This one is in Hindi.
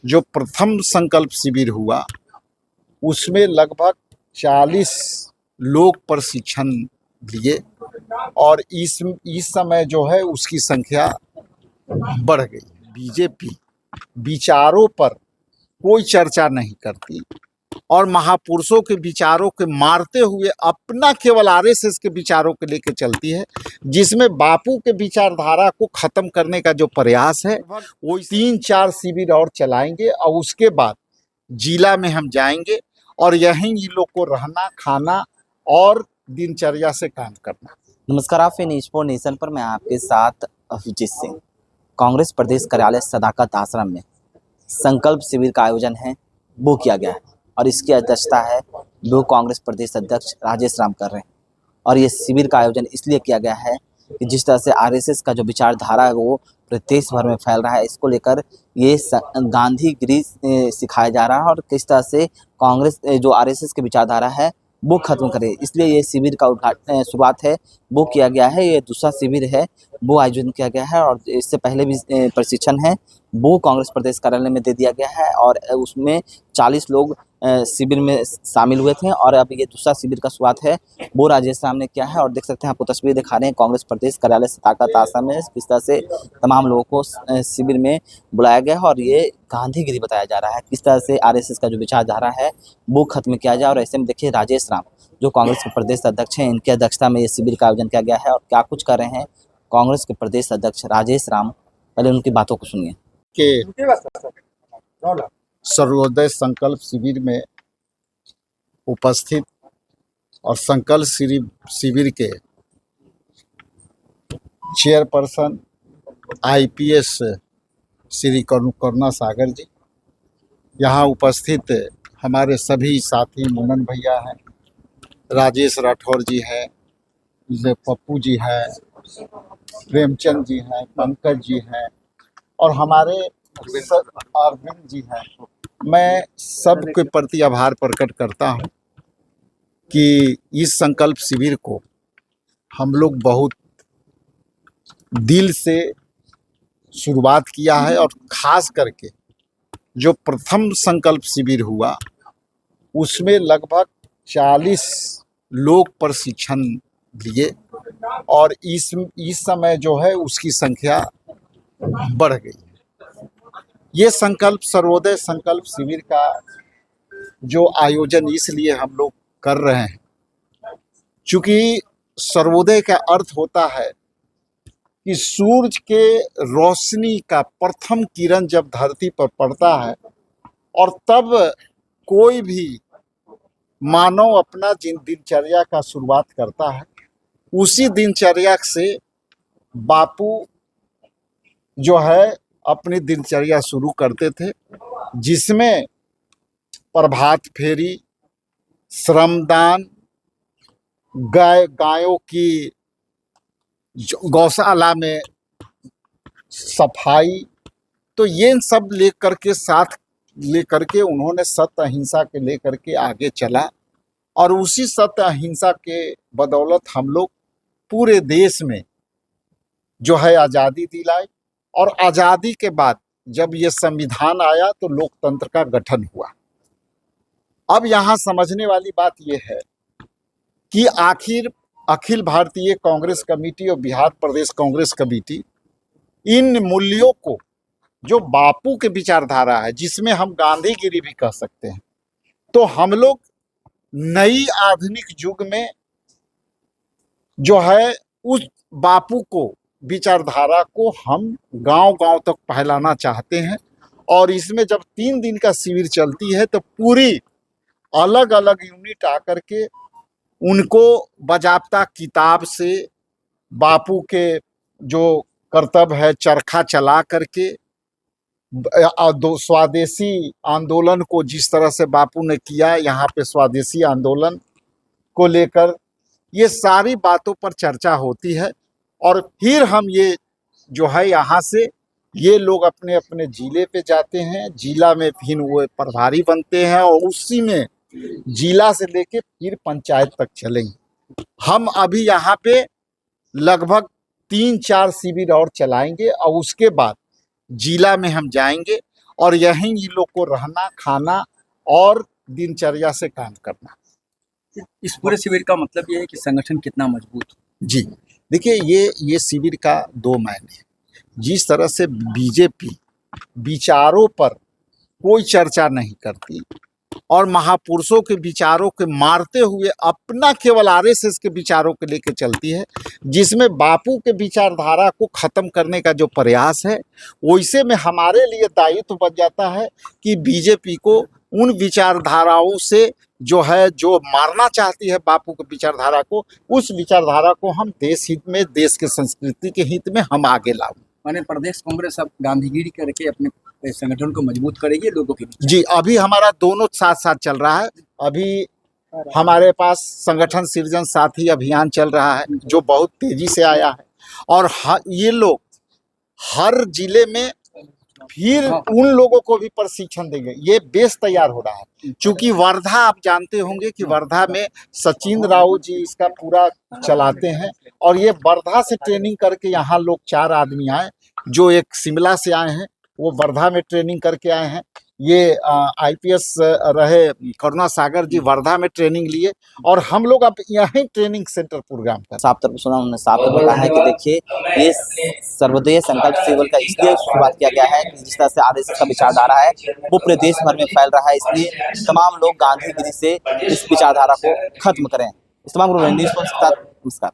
जो प्रथम संकल्प शिविर हुआ उसमें लगभग 40 लोग प्रशिक्षण लिए और इस समय जो है उसकी संख्या बढ़ गई। बीजेपी विचारों पर कोई चर्चा नहीं करती और महापुरुषों के विचारों के मारते हुए अपना केवल आरएसएस के विचारों को लेकर चलती है, जिसमें बापू के विचारधारा को खत्म करने का जो प्रयास है वो 3-4 शिविर और चलाएंगे और उसके बाद जिला में हम जाएंगे और यहीं इन लोग को रहना, खाना और दिनचर्या से काम करना। नमस्कार, आप न्यूज़ फॉर नेशन पर मैं आपके साथ अभिजीत सिंह। कांग्रेस प्रदेश कार्यालय सदाकत आश्रम में संकल्प शिविर का आयोजन है वो किया गया है और इसकी अध्यक्षता है वो कांग्रेस प्रदेश अध्यक्ष राजेश राम कर रहे हैं। और ये शिविर का आयोजन इसलिए किया गया है कि जिस तरह से आरएसएस का जो विचारधारा है वो प्रदेश भर में फैल रहा है, इसको लेकर ये गांधीगिरी सिखाया जा रहा है और किस तरह से कांग्रेस जो आरएसएस की विचारधारा है वो खत्म करे, इसलिए ये शिविर का उद्घाटन शुरुआत है वो किया गया है। ये दूसरा शिविर है वो आयोजन किया गया है और इससे पहले भी प्रशिक्षण है वो कांग्रेस प्रदेश कार्यालय में दे दिया गया है और उसमें 40 लोग शिविर में शामिल हुए थे और अब ये दूसरा शिविर का शुरुआत है वो राजेश राम ने किया है। और देख सकते हैं, आपको तस्वीर दिखा रहे हैं कांग्रेस प्रदेश कार्यालय सदाकत आश्रम में किस तरह से तमाम लोगों को शिविर में बुलाया गया है और ये गांधीगिरी बताया जा रहा है, किस तरह से आरएसएस का जो विचारधारा है वो खत्म किया जाए। और ऐसे में देखिए राजेश राम जो कांग्रेस के प्रदेश अध्यक्ष हैं, इनकी अध्यक्षता में ये शिविर का आयोजन किया गया है और क्या कुछ कर रहे हैं कांग्रेस के प्रदेश अध्यक्ष राजेश राम, पहले उनकी बातों को सुनिए। सर्वोदय संकल्प शिविर में उपस्थित और संकल्प शिविर के चेयरपर्सन आईपीएस श्री करुणा सागर जी, यहाँ उपस्थित हमारे सभी साथी मुनन भैया हैं, राजेश राठौर जी हैं, पप्पू जी हैं, प्रेमचंद जी हैं, पंकज जी हैं और हमारे अरविंद जी हैं। मैं सबके प्रति आभार प्रकट करता हूं कि इस संकल्प शिविर को हम लोग बहुत दिल से शुरुआत किया है और ख़ास करके जो प्रथम संकल्प शिविर हुआ उसमें लगभग 40 लोग प्रशिक्षण लिए और इस समय जो है उसकी संख्या बढ़ गई। ये संकल्प सर्वोदय संकल्प शिविर का जो आयोजन इसलिए हम लोग कर रहे हैं क्योंकि सर्वोदय का अर्थ होता है कि सूरज के रोशनी का प्रथम किरण जब धरती पर पड़ता है और तब कोई भी मानव अपना जिन दिनचर्या का शुरुआत करता है, उसी दिनचर्या से बापू जो है अपनी दिनचर्या शुरू करते थे, जिसमें प्रभात फेरी, श्रमदान, गायों की गौशाला में सफाई, तो ये सब लेकर के उन्होंने सत्य अहिंसा के लेकर के आगे चला और उसी सत्य अहिंसा के बदौलत हम लोग पूरे देश में जो है आज़ादी दिलाई और आज़ादी के बाद जब ये संविधान आया तो लोकतंत्र का गठन हुआ। अब यहाँ समझने वाली बात ये है कि आखिर अखिल भारतीय कांग्रेस कमेटी और बिहार प्रदेश कांग्रेस कमेटी इन मूल्यों को, जो बापू के विचारधारा है जिसमें हम गांधीगिरी भी कह सकते हैं, तो हम लोग नई आधुनिक युग में जो है उस बापू को विचारधारा को हम गांव-गांव तक फैलाना चाहते हैं। और इसमें जब 3 दिन का शिविर चलती है तो पूरी अलग अलग यूनिट आकर के उनको बाजाबता किताब से बापू के जो कर्तव्य है चरखा चला करके स्वदेशी आंदोलन को जिस तरह से बापू ने किया, यहाँ पे स्वदेशी आंदोलन को लेकर ये सारी बातों पर चर्चा होती है और फिर हम ये जो है यहाँ से ये लोग अपने अपने जिले पे जाते हैं, जिला में फिर वो प्रभारी बनते हैं और उसी में जिला से लेके फिर पंचायत तक चलेंगे। हम अभी यहाँ पे लगभग 3-4 शिविर और चलाएंगे और उसके बाद जिला में हम जाएंगे और यहीं इन लोग को रहना, खाना और दिनचर्या से काम करना। इस पूरे शिविर का मतलब ये है कि संगठन कितना मजबूत हो। जी, देखिए ये शिविर का 2 मायने हैं। जिस तरह से बीजेपी विचारों पर कोई चर्चा नहीं करती और महापुरुषों के विचारों के मारते हुए अपना केवल आरएसएस के विचारों को लेकर चलती है, जिसमें बापू के विचारधारा को खत्म करने का जो प्रयास है, वैसे में हमारे लिए दायित्व बन जाता है कि बीजेपी को उन विचारधाराओं से जो मारना चाहती है बापू की विचारधारा को, उस विचारधारा को हम देश हित में, देश के संस्कृति के हित में हम आगे लाओ। माने प्रदेश कांग्रेस अब गांधीगिरी करके अपने संगठन को मजबूत करेगी लोगों के बीच। जी, अभी हमारा दोनों साथ साथ चल रहा है। अभी हमारे पास संगठन सृजन साथी अभियान चल रहा है जो बहुत तेजी से आया है और ये लोग हर जिले में फिर उन लोगों को भी प्रशिक्षण देंगे। ये बेस तैयार हो रहा है, क्योंकि वर्धा आप जानते होंगे कि वर्धा में सचिन राव जी इसका पूरा चलाते हैं और ये वर्धा से ट्रेनिंग करके यहाँ लोग 4 आदमी आए, जो एक शिमला से आए हैं, वो वर्धा में ट्रेनिंग करके आए हैं। ये आईपीएस रहे करुणा सागर जी वर्धा में ट्रेनिंग लिए और हम लोग अब यहीं ट्रेनिंग सेंटर प्रोग्राम कर। साफ तौर पर सुना उन्होंने साफ तौर पर कहा है कि देखिए ये सर्वोदय संकल्प शिविर का इसलिए शुरुआत किया गया है कि जिस तरह से आरएसएस का विचारधारा है वो पूरे देश भर में फैल रहा है, इसलिए तमाम लोग गांधीगिरी से इस विचारधारा को खत्म करें। इस तमाम न्यूज़ नमस्कार।